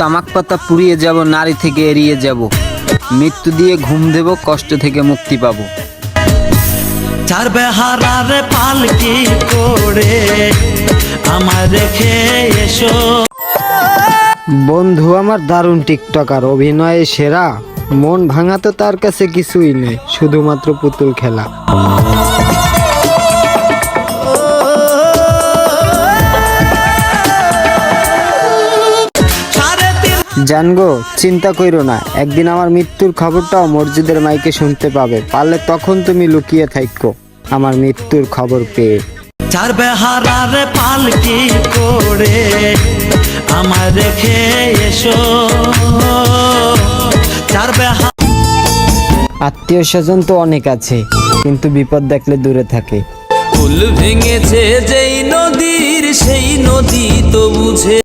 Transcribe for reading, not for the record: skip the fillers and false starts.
তামাক পাতা পুড়িয়ে যাব, নারী থেকে এড়িয়ে যাব, মৃত্যু দিয়ে ঘুম দেব, কষ্ট থেকে মুক্তি পাবো। চার বেহারার পালকি করে আমার রেখে এসো। বন্ধু আমার দারুণ টিকটকার, অভিনয়ে সেরা, মন ভাঙা তো তার কাছে কিছুই নেই, শুধুমাত্র পুতুল খেলা। জানগো, চিন্তা কইরো না, একদিন আমার মৃত্যুর খবরটাও মসজিদের মাইকে শুনতে পাবে, পারলে তখন তুমি লুকিয়ে থাকো আমার মৃত্যুর খবর পেয়ে। চার বেহারার পালকি করে আমার রেখে এসো। চার বেহার আত্মীয় স্বজন তো অনেক আছে, কিন্তু বিপদ দেখলে দূরে থাকে। ফুল ভেঙেছে যেই নদীর, সেই নদী তো বুঝে